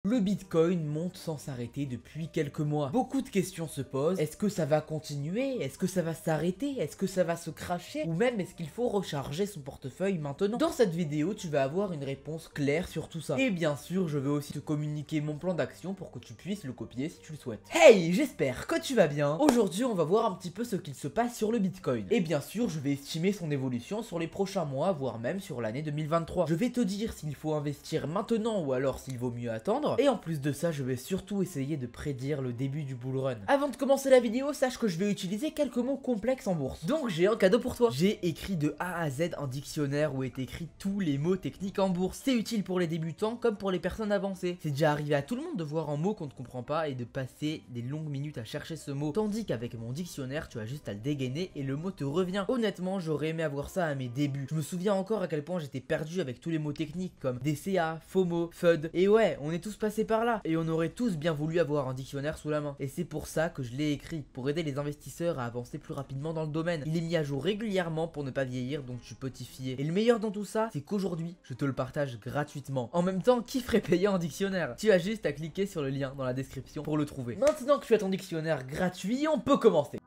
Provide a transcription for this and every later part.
Le Bitcoin monte sans s'arrêter depuis quelques mois. Beaucoup de questions se posent. Est-ce que ça va continuer? Est-ce que ça va s'arrêter? Est-ce que ça va se crasher? Ou même est-ce qu'il faut recharger son portefeuille maintenant? Dans cette vidéo, tu vas avoir une réponse claire sur tout ça. Et bien sûr, je vais aussi te communiquer mon plan d'action pour que tu puisses le copier si tu le souhaites. Hey, j'espère que tu vas bien. Aujourd'hui, on va voir un petit peu ce qu'il se passe sur le Bitcoin. Et bien sûr, je vais estimer son évolution sur les prochains mois, voire même sur l'année 2023. Je vais te dire s'il faut investir maintenant ou alors s'il vaut mieux attendre. Et en plus de ça, je vais surtout essayer de prédire le début du bull run. Avant de commencer la vidéo, sache que je vais utiliser quelques mots complexes en bourse. Donc j'ai un cadeau pour toi. J'ai écrit de A à Z un dictionnaire où est écrit tous les mots techniques en bourse. C'est utile pour les débutants comme pour les personnes avancées. C'est déjà arrivé à tout le monde de voir un mot qu'on ne comprend pas et de passer des longues minutes à chercher ce mot. Tandis qu'avec mon dictionnaire, tu as juste à le dégainer et le mot te revient. Honnêtement, j'aurais aimé avoir ça à mes débuts. Je me souviens encore à quel point j'étais perdu avec tous les mots techniques comme DCA, FOMO, FUD. Et ouais, on est tous passés par là et on aurait tous bien voulu avoir un dictionnaire sous la main. Et c'est pour ça que je l'ai écrit, pour aider les investisseurs à avancer plus rapidement dans le domaine. Il est mis à jour régulièrement pour ne pas vieillir, donc tu peux t'y fier. Et le meilleur dans tout ça, c'est qu'aujourd'hui, je te le partage gratuitement. En même temps, qui ferait payer un dictionnaire? Tu as juste à cliquer sur le lien dans la description pour le trouver. Maintenant que tu as ton dictionnaire gratuit, on peut commencer.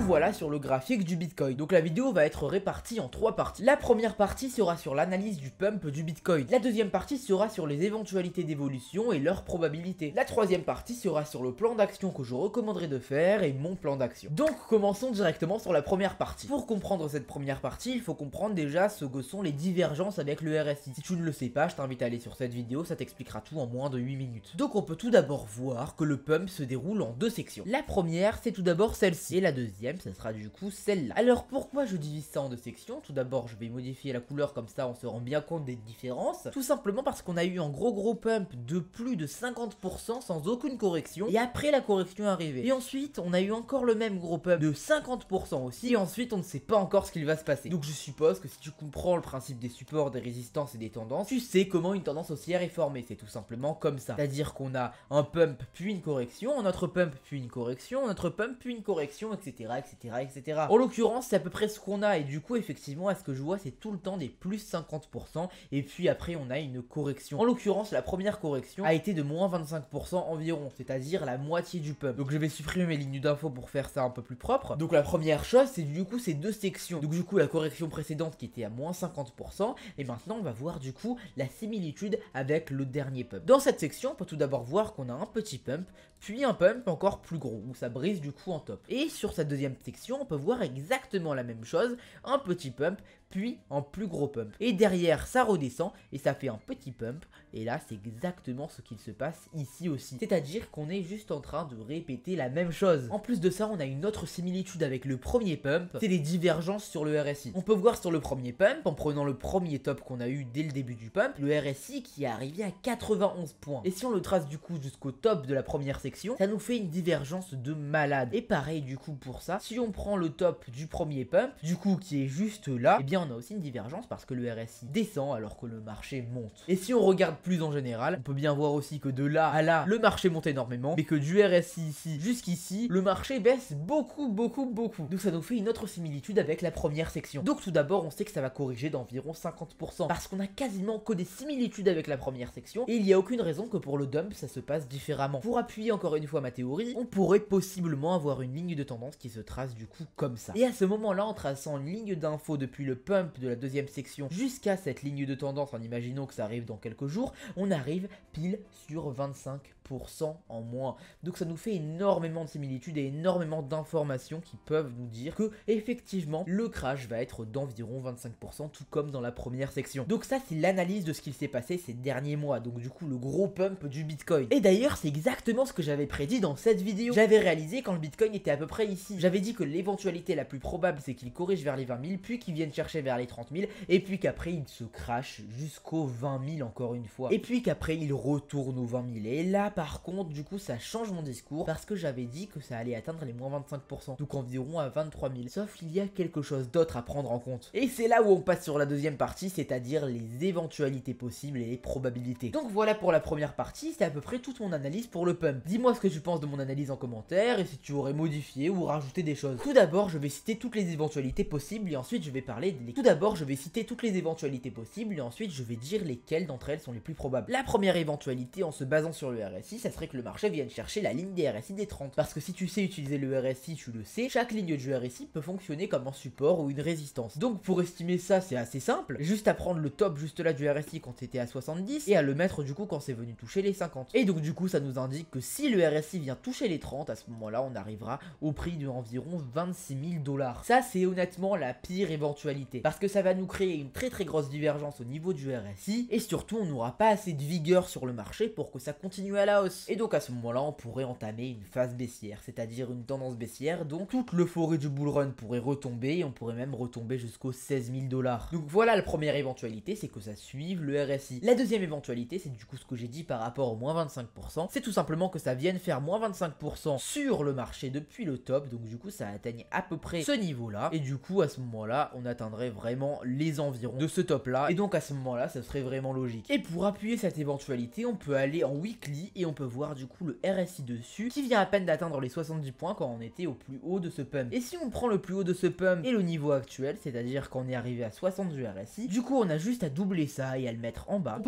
Voilà sur le graphique du Bitcoin. Donc la vidéo va être répartie en 3 parties. La première partie sera sur l'analyse du pump du Bitcoin. La deuxième partie sera sur les éventualités d'évolution et leur probabilité. La troisième partie sera sur le plan d'action que je recommanderais de faire et mon plan d'action. Donc commençons directement sur la première partie. Pour comprendre cette première partie, il faut comprendre déjà ce que sont les divergences avec le RSI. Si tu ne le sais pas, je t'invite à aller sur cette vidéo, ça t'expliquera tout en moins de 8 minutes. Donc on peut tout d'abord voir que le pump se déroule en 2 sections. La première, c'est tout d'abord celle-ci et la deuxième, ça sera du coup celle-là. Alors pourquoi je divise ça en 2 sections? Tout d'abord je vais modifier la couleur comme ça on se rend bien compte des différences. Tout simplement parce qu'on a eu un gros pump de plus de 50% sans aucune correction et après la correction est arrivée. Et ensuite on a eu encore le même gros pump de 50% aussi et ensuite on ne sait pas encore ce qu'il va se passer. Donc je suppose que si tu comprends le principe des supports, des résistances et des tendances, tu sais comment une tendance haussière est formée. C'est tout simplement comme ça. C'est-à-dire qu'on a un pump puis une correction, un autre pump puis une correction, un autre pump puis une correction, etc. etc. En l'occurrence, c'est à peu près ce qu'on a et du coup, effectivement, à ce que je vois, c'est tout le temps des plus 50% et puis après, on a une correction. En l'occurrence, la première correction a été de moins 25% environ, c'est-à-dire la moitié du pump. Donc, je vais supprimer mes lignes d'infos pour faire ça un peu plus propre. Donc, la première chose, c'est du coup ces 2 sections. Donc, du coup, la correction précédente qui était à moins 50% et maintenant, on va voir du coup la similitude avec le dernier pump. Dans cette section, on peut tout d'abord voir qu'on a un petit pump, puis un pump encore plus gros où ça brise du coup en top. Et sur cette deuxième section, on peut voir exactement la même chose, un petit pump, puis un plus gros pump. Et derrière, ça redescend et ça fait un petit pump. Et là, c'est exactement ce qu'il se passe ici aussi. C'est-à-dire qu'on est juste en train de répéter la même chose. En plus de ça, on a une autre similitude avec le premier pump, c'est les divergences sur le RSI. On peut voir sur le premier pump, en prenant le premier top qu'on a eu dès le début du pump, le RSI qui est arrivé à 91 points. Et si on le trace du coup jusqu'au top de la première section, ça nous fait une divergence de malade. Et pareil du coup pour ça, si on prend le top du premier pump, du coup qui est juste là, et bien on a aussi une divergence parce que le RSI descend alors que le marché monte. Et si on regarde plus en général, on peut bien voir aussi que de là à là, le marché monte énormément, mais que du RSI ici jusqu'ici, le marché baisse beaucoup. Donc ça nous fait une autre similitude avec la première section. Donc tout d'abord, on sait que ça va corriger d'environ 50% parce qu'on a quasiment que des similitudes avec la première section et il n'y a aucune raison que pour le dump, ça se passe différemment. Pour appuyer encore une fois ma théorie, on pourrait possiblement avoir une ligne de tendance qui se trace du coup comme ça. Et à ce moment-là, en traçant une ligne d'info depuis le pump de la deuxième section jusqu'à cette ligne de tendance, en imaginant que ça arrive dans quelques jours, on arrive pile sur 25% en moins. Donc ça nous fait énormément de similitudes et énormément d'informations qui peuvent nous dire que effectivement le crash va être d'environ 25%, tout comme dans la première section. Donc ça, c'est l'analyse de ce qu'il s'est passé ces derniers mois, donc du coup le gros pump du Bitcoin. Et d'ailleurs, c'est exactement ce que j'avais prédit dans cette vidéo. J'avais réalisé quand le Bitcoin était à peu près ici. J'avais dit que l'éventualité la plus probable, c'est qu'il corrige vers les 20 000 puis qu'il vienne chercher chercher vers les 30 000 et puis qu'après il se crache jusqu'aux 20 000 encore une fois. Et puis qu'après il retourne aux 20 000. Et là par contre du coup ça change mon discours parce que j'avais dit que ça allait atteindre les moins 25%, donc environ à 23 000. Sauf qu'il y a quelque chose d'autre à prendre en compte. Et c'est là où on passe sur la deuxième partie, c'est-à-dire les éventualités possibles et les probabilités. Donc voilà pour la première partie, c'est à peu près toute mon analyse pour le pump. Dis-moi ce que tu penses de mon analyse en commentaire et si tu aurais modifié ou rajouté des choses. Tout d'abord, je vais citer toutes les éventualités possibles et ensuite je vais parler des... Tout d'abord, je vais citer toutes les éventualités possibles et ensuite je vais dire lesquelles d'entre elles sont les plus probables. La première éventualité en se basant sur le RSI, ça serait que le marché vienne chercher la ligne des RSI des 30. Parce que si tu sais utiliser le RSI, tu le sais, chaque ligne du RSI peut fonctionner comme un support ou une résistance. Donc pour estimer ça, c'est assez simple, juste à prendre le top juste là du RSI quand c'était à 70 et à le mettre du coup quand c'est venu toucher les 50. Et donc du coup ça nous indique que si le RSI vient toucher les 30, à ce moment-là on arrivera au prix d'environ 26 000 $. Ça c'est honnêtement la pire éventualité parce que ça va nous créer une très grosse divergence au niveau du RSI et surtout on n'aura pas assez de vigueur sur le marché pour que ça continue à la hausse. Et donc à ce moment-là on pourrait entamer une phase baissière, c'est-à-dire une tendance baissière, donc toute l'euphorie du bull run pourrait retomber et on pourrait même retomber jusqu'aux 16 000 $. Donc voilà la première éventualité, c'est que ça suive le RSI. La deuxième éventualité, c'est du coup ce que j'ai dit par rapport au moins 25%, c'est tout simplement que ça vienne faire moins 25% sur le marché depuis le top, donc du coup ça atteigne à peu près ce niveau-là, et du coup à ce moment-là, on atteindrait vraiment les environs de ce top-là, et donc à ce moment-là, ça serait vraiment logique. Et pour appuyer cette éventualité, on peut aller en weekly, et on peut voir du coup le RSI dessus, qui vient à peine d'atteindre les 70 points quand on était au plus haut de ce pump. Et si on prend le plus haut de ce pump et le niveau actuel, c'est-à-dire qu'on est arrivé à 60 du RSI, du coup on a juste à doubler ça et à le mettre en bas. On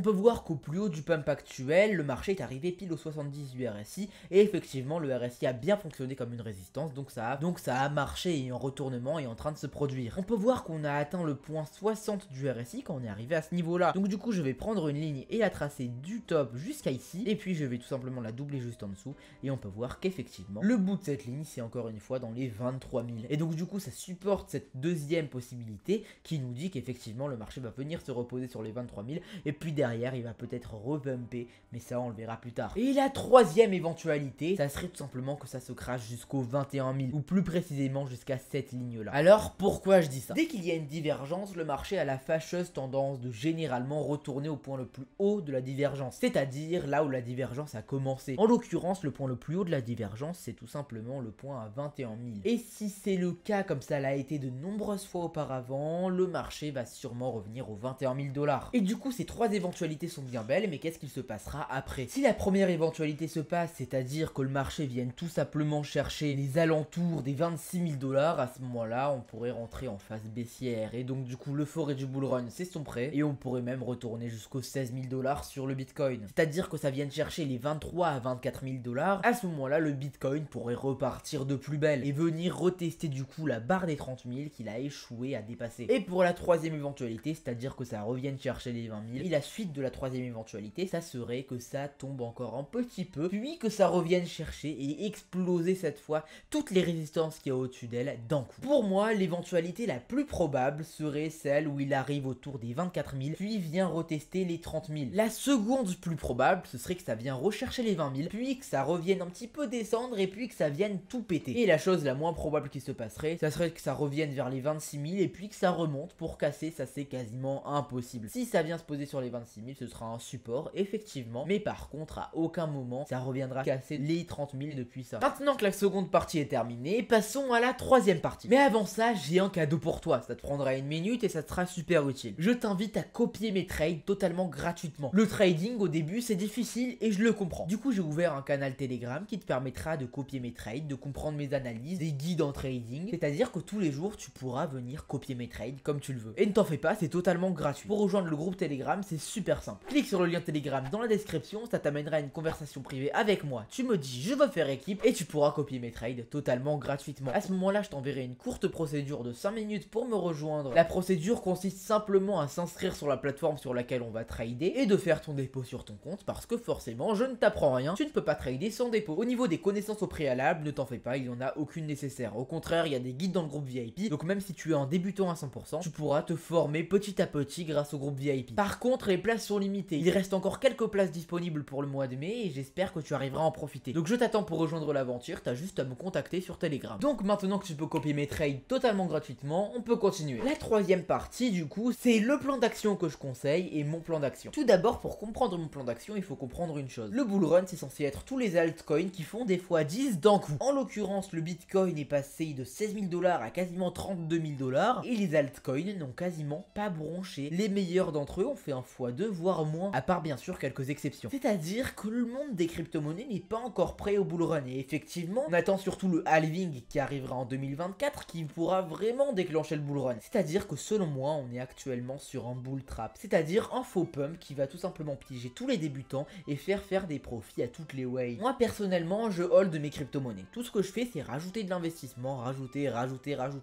peut voir qu'au plus haut du pump actuel, le marché est arrivé pile au 70 du RSI, et effectivement le RSI a bien fonctionné comme une résistance, donc ça a marché et en retournement est en train de se produire. On peut voir qu'on a atteint le point 60 du RSI quand on est arrivé à ce niveau-là. Donc du coup je vais prendre une ligne et la tracer du top jusqu'à ici, et puis je vais tout simplement la doubler juste en dessous, et on peut voir qu'effectivement le bout de cette ligne c'est encore une fois dans les 23 000. Et donc du coup ça supporte cette deuxième possibilité qui nous dit qu'effectivement le marché va venir se reposer sur les 23 000 et puis derrière il va peut-être repumper, mais ça on le verra plus tard. Et la troisième éventualité, ça serait tout simplement que ça se crache jusqu'aux 21 000 ou plus précisément jusqu'à cette ligne là. Alors pourquoi je dis ça? Dès qu'il y a une divergence, le marché a la fâcheuse tendance de généralement retourner au point le plus haut de la divergence, c'est-à-dire là où la divergence a commencé. En l'occurrence le point le plus haut de la divergence c'est tout simplement le point à 21 000. Et si c'est le cas comme ça l'a été de nombreuses fois auparavant, le marché va sûrement revenir aux 21 000 $. Et du coup ces trois éventualités sont bien belles, mais qu'est-ce qu'il se passera après? Si la première éventualité se passe, c'est-à-dire que le marché vienne tout simplement chercher les alentours des 26 000 $, à ce moment-là on pourrait rentrer en phase baissière, et donc du coup l'euphorie du bull run c'est son prêt, et on pourrait même retourner jusqu'aux 16 000 $ sur le bitcoin. C'est-à-dire que ça vienne chercher les 23 à 24 000 $, à ce moment-là le bitcoin pourrait repartir de plus belle et venir retester du coup la barre des 30 000 qu'il a échoué à dépasser. Et pour la troisième éventualité, c'est-à-dire que ça revienne chercher les 20 000, et la suite de la troisième éventualité, ça serait que ça tombe encore un petit peu, puis que ça revienne chercher et exploser cette fois toutes les résistances qu'il y a au-dessus d'elle d'un coup. Pour moi, l'éventualité la plus probable serait celle où il arrive autour des 24 000, puis vient retester les 30 000. La seconde plus probable, ce serait que ça vienne rechercher les 20 000, puis que ça revienne un petit peu descendre, et puis que ça vienne tout péter. Et la chose la moins probable qui se passerait, ça serait que ça revienne vers les 26 000, et puis que ça remonte. Pour casser, ça c'est quasiment impossible. Si ça vient se poser sur les 26 000, ce sera un support, effectivement, mais par contre, à aucun moment, ça reviendra casser les 30 000 depuis ça. Maintenant que la seconde partie est terminée, passons à la troisième partie. Mais avant ça, j'ai un cadeau pour toi. Ça te prendra une minute et ça te sera super utile. Je t'invite à copier mes trades totalement gratuitement. Le trading, au début, c'est difficile et je le comprends. Du coup, j'ai ouvert un canal Telegram qui te permettra de copier mes trades, de comprendre mes analyses, des guides en trading. C'est-à-dire que tous les jours, tu pourras venir copier mes trades comme tu le veux. Et ne t'en fais pas, c'est totalement gratuit. Pour rejoindre le groupe Telegram, c'est super simple. Clique sur le lien Telegram dans la description, ça t'amènera à une conversation privée avec moi. Tu me dis, je veux faire équipe, et tu pourras copier mes trades totalement gratuitement. À ce moment-là, je t'enverrai une courte procédure de 5 minutes pour me rejoindre. La procédure consiste simplement à s'inscrire sur la plateforme sur laquelle on va trader et de faire ton dépôt sur ton compte, parce que forcément, je ne t'apprends rien, tu ne peux pas trader sans dépôt. Au niveau des connaissances au préalable, ne t'en fais pas, il n'y en a aucune nécessaire. Au contraire, il y a des guides dans le groupe VIP, donc même si tu es un débutant à 100%, tu pourras te former petit à petit grâce au groupe VIP. Par contre, les places sont limitées. Il reste encore quelques places disponibles pour le mois de mai et j'espère que tu arriveras à en profiter. Donc je t'attends pour rejoindre l'aventure, t'as juste à me contacter sur Telegram. Donc maintenant que tu peux copier mes trades totalement gratuitement, maintenant, on peut continuer. La troisième partie, du coup, c'est le plan d'action que je conseille et mon plan d'action. Tout d'abord, pour comprendre mon plan d'action, il faut comprendre une chose. Le bull run, c'est censé être tous les altcoins qui font des fois 10 d'un coup. En l'occurrence, le Bitcoin est passé de 16 000 $ à quasiment 32 000 $ et les altcoins n'ont quasiment pas bronché. Les meilleurs d'entre eux ont fait un x2, voire moins, à part bien sûr quelques exceptions. C'est-à-dire que le monde des crypto-monnaies n'est pas encore prêt au bull run et effectivement, on attend surtout le halving qui arrivera en 2024 qui pourra vraiment déclencher le bull run. C'est-à-dire que selon moi, on est actuellement sur un bull trap, c'est-à-dire un faux pump qui va tout simplement piéger tous les débutants et faire des profits à toutes les whales. Moi personnellement, je hold mes crypto-monnaies. Tout ce que je fais, c'est rajouter de l'investissement, rajouter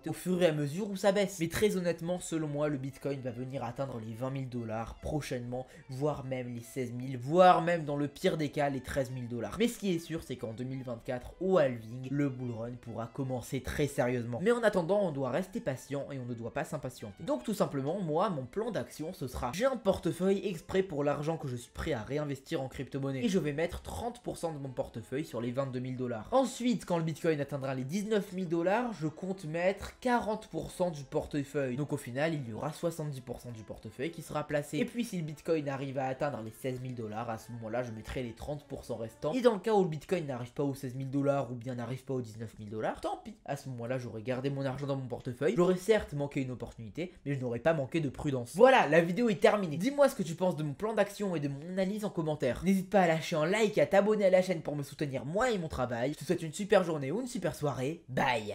au fur et à mesure où ça baisse. Mais très honnêtement, selon moi, le Bitcoin va venir atteindre les 20 000 $ prochainement, voire même les 16 000, voire même dans le pire des cas les 13 000 $. Mais ce qui est sûr, c'est qu'en 2024, au halving, le bull run pourra commencer très sérieusement. Mais en attendant, on doit rester patient et on ne doit pas s'impatienter. Donc tout simplement, moi, mon plan d'action, ce sera, j'ai un portefeuille exprès pour l'argent que je suis prêt à réinvestir en crypto-monnaie et je vais mettre 30% de mon portefeuille sur les 22 000 $. Ensuite, quand le Bitcoin atteindra les 19 000 $, je compte mettre 40% du portefeuille. Donc au final, il y aura 70% du portefeuille qui sera placé. Et puis si le Bitcoin arrive à atteindre les 16 000 $, à ce moment-là, je mettrai les 30% restants. Et dans le cas où le Bitcoin n'arrive pas aux 16 000 $ ou bien n'arrive pas aux 19 000 $, tant pis. À ce moment-là, j'aurais gardé mon argent dans mon portefeuille. J'aurais certes manqué une opportunité, mais je n'aurais pas manqué de prudence. Voilà, la vidéo est terminée. Dis-moi ce que tu penses de mon plan d'action et de mon analyse en commentaire. N'hésite pas à lâcher un like et à t'abonner à la chaîne pour me soutenir moi et mon travail. Je te souhaite une super journée ou une super soirée. Bye!